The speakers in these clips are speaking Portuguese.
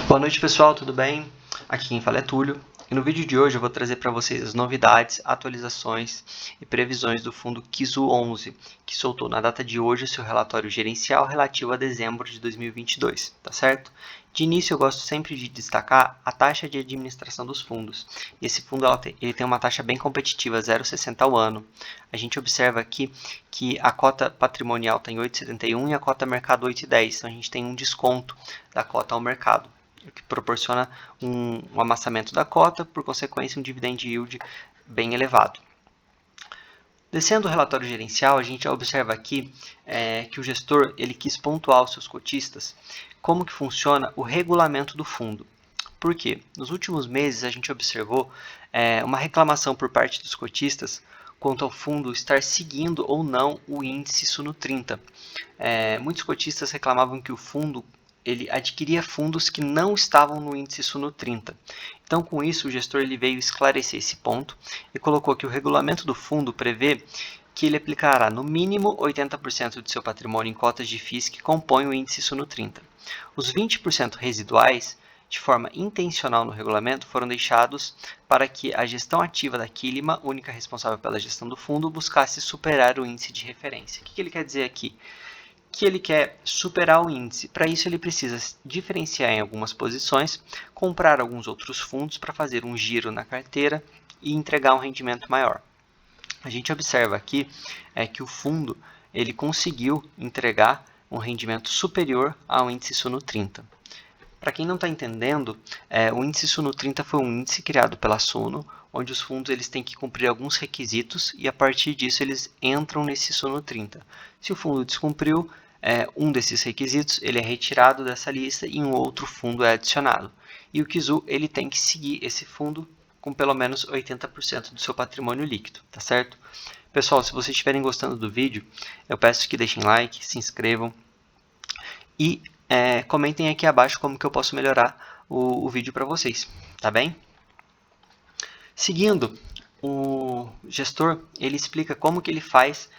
Boa noite, pessoal, tudo bem? Aqui quem fala é Túlio e no vídeo de hoje eu vou trazer para vocês as novidades, atualizações e previsões do fundo Kizu 11, que soltou na data de hoje seu relatório gerencial relativo a dezembro de 2022, tá certo? De início eu gosto sempre de destacar a taxa de administração dos fundos. Esse fundo ele tem uma taxa bem competitiva, 0,60 ao ano. A gente observa aqui que a cota patrimonial está em 8,71 e a cota mercado 8,10, então a gente tem um desconto da cota ao mercado, que proporciona um amassamento da cota, por consequência um dividend yield bem elevado. Descendo o relatório gerencial, a gente já observa aqui que o gestor ele quis pontuar aos seus cotistas como que funciona o regulamento do fundo. Por quê? Nos últimos meses a gente observou uma reclamação por parte dos cotistas quanto ao fundo estar seguindo ou não o índice Suno 30. Muitos cotistas reclamavam que o fundo ele adquiria fundos que não estavam no índice Suno 30. Então, com isso, o gestor ele veio esclarecer esse ponto e colocou que o regulamento do fundo prevê que ele aplicará no mínimo 80% de seu patrimônio em cotas de FIIs que compõem o índice Suno 30. Os 20% residuais, de forma intencional no regulamento, foram deixados para que a gestão ativa da Quilima, única responsável pela gestão do fundo, buscasse superar o índice de referência. O que ele quer dizer aqui? Que ele quer superar o índice. Para isso, ele precisa diferenciar em algumas posições, comprar alguns outros fundos para fazer um giro na carteira e entregar um rendimento maior. A gente observa aqui que o fundo ele conseguiu entregar um rendimento superior ao índice Suno 30. Para quem não está entendendo, o índice Suno 30 foi um índice criado pela Suno, onde os fundos eles têm que cumprir alguns requisitos e a partir disso eles entram nesse Suno 30. Se o fundo descumpriu um desses requisitos, ele é retirado dessa lista e um outro fundo é adicionado. E o Kizu ele tem que seguir esse fundo com pelo menos 80% do seu patrimônio líquido, tá certo? Pessoal, se vocês estiverem gostando do vídeo, eu peço que deixem like, se inscrevam e comentem aqui abaixo como que eu posso melhorar o vídeo para vocês, tá bem? Seguindo, o gestor ele explica como que ele faz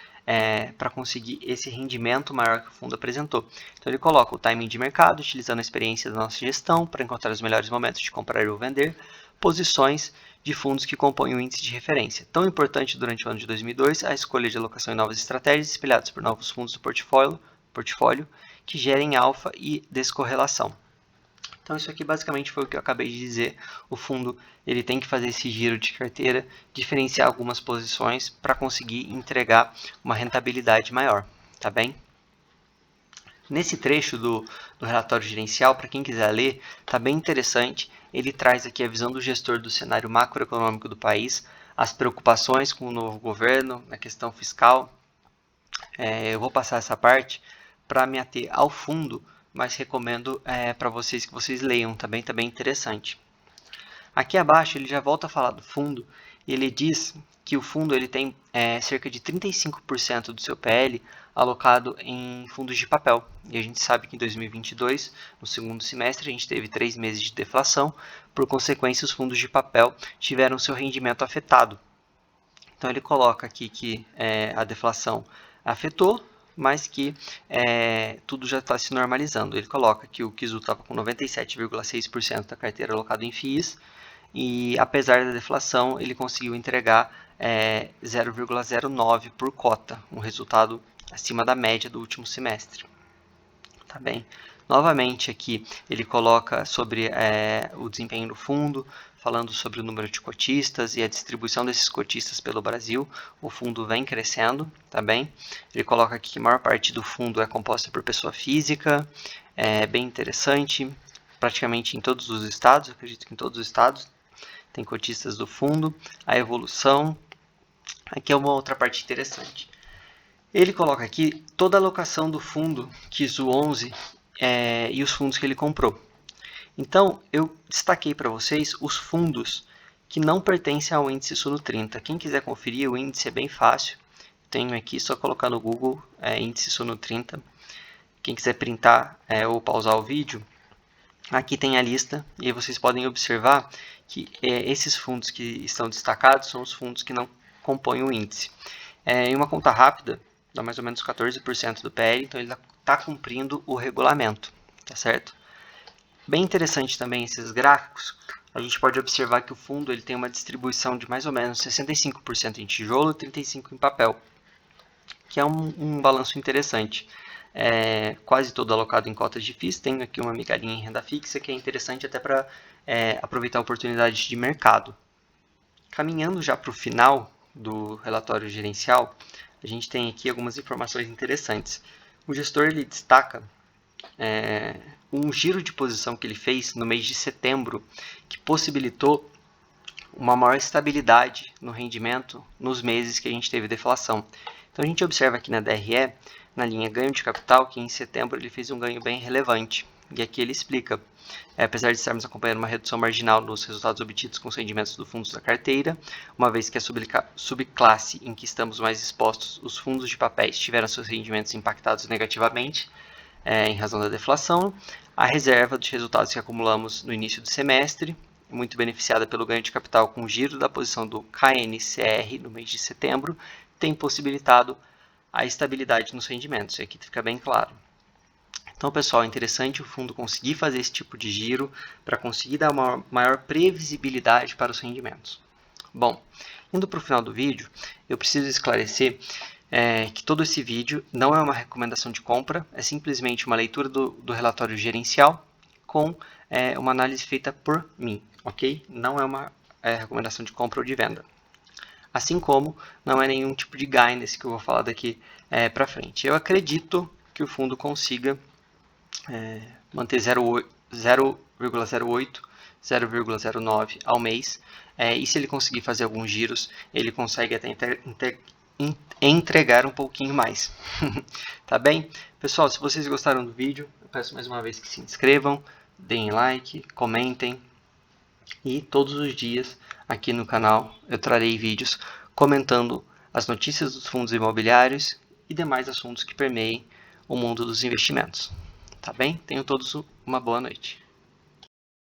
para conseguir esse rendimento maior que o fundo apresentou. Então ele coloca o timing de mercado, utilizando a experiência da nossa gestão para encontrar os melhores momentos de comprar ou vender, posições de fundos que compõem o índice de referência. Tão importante durante o ano de 2002, a escolha de alocação em novas estratégias espelhadas por novos fundos do portfólio que gerem alfa e descorrelação. Então isso aqui basicamente foi o que eu acabei de dizer. O fundo ele tem que fazer esse giro de carteira, diferenciar algumas posições para conseguir entregar uma rentabilidade maior, tá bem? Nesse trecho do relatório gerencial, para quem quiser ler, está bem interessante. Ele traz aqui a visão do gestor do cenário macroeconômico do país, as preocupações com o novo governo, na questão fiscal. Eu vou passar essa parte para me ater ao fundo, mas recomendo para vocês que vocês leiam, também está bem interessante. Aqui abaixo ele já volta a falar do fundo e ele diz que o fundo ele tem cerca de 35% do seu PL alocado em fundos de papel. E a gente sabe que em 2022, no segundo semestre, a gente teve 3 meses de deflação, por consequência os fundos de papel tiveram seu rendimento afetado. Então ele coloca aqui que a deflação afetou, mas que tudo já está se normalizando. Ele coloca que o Kizu estava com 97,6% da carteira alocada em FIIs e, apesar da deflação, ele conseguiu entregar 0,09 por cota, um resultado acima da média do último semestre. Tá bem? Novamente aqui ele coloca sobre o desempenho do fundo, falando sobre o número de cotistas e a distribuição desses cotistas pelo Brasil. O fundo vem crescendo, tá bem? Ele coloca aqui que a maior parte do fundo é composta por pessoa física, é bem interessante, praticamente em todos os estados, acredito que em todos os estados tem cotistas do fundo. A evolução, aqui é uma outra parte interessante. Ele coloca aqui toda a alocação do fundo Kizu 11 e os fundos que ele comprou. Então, eu destaquei para vocês os fundos que não pertencem ao índice Suno 30. Quem quiser conferir, o índice é bem fácil. Tenho aqui, só colocar no Google, índice Suno 30. Quem quiser printar ou pausar o vídeo, aqui tem a lista. E aí vocês podem observar que esses fundos que estão destacados são os fundos que não compõem o índice. Em uma conta rápida, dá mais ou menos 14% do PL, então ele está cumprindo o regulamento, tá certo? Bem interessante também esses gráficos. A gente pode observar que o fundo ele tem uma distribuição de mais ou menos 65% em tijolo e 35% em papel, que é um balanço interessante. Quase todo alocado em cotas de FIIs, tem aqui uma migalhinha em renda fixa, que é interessante até para aproveitar oportunidades de mercado. Caminhando já para o final do relatório gerencial, a gente tem aqui algumas informações interessantes. O gestor ele destaca um giro de posição que ele fez no mês de setembro, que possibilitou uma maior estabilidade no rendimento nos meses que a gente teve deflação. Então a gente observa aqui na DRE, na linha ganho de capital, que em setembro ele fez um ganho bem relevante. E aqui ele explica, apesar de estarmos acompanhando uma redução marginal nos resultados obtidos com os rendimentos dos fundos da carteira, uma vez que a subclasse em que estamos mais expostos, os fundos de papéis, tiveram seus rendimentos impactados negativamente, em razão da deflação, a reserva dos resultados que acumulamos no início do semestre, muito beneficiada pelo ganho de capital com o giro da posição do KNCR no mês de setembro, tem possibilitado a estabilidade nos rendimentos, e aqui fica bem claro. Então, pessoal, é interessante o fundo conseguir fazer esse tipo de giro para conseguir dar uma maior previsibilidade para os rendimentos. Bom, indo para o final do vídeo, eu preciso esclarecer que todo esse vídeo não é uma recomendação de compra, é simplesmente uma leitura do relatório gerencial com uma análise feita por mim, ok? Não é uma recomendação de compra ou de venda. Assim como não é nenhum tipo de guidance que eu vou falar daqui para frente. Eu acredito que o fundo consiga manter 0,08, 0,09 ao mês, e se ele conseguir fazer alguns giros, ele consegue até entregar um pouquinho mais. Tá bem? Pessoal, se vocês gostaram do vídeo, eu peço mais uma vez que se inscrevam, deem like, comentem, e todos os dias aqui no canal eu trarei vídeos comentando as notícias dos fundos imobiliários e demais assuntos que permeiem o mundo dos investimentos. Tá bem? Tenham todos uma boa noite.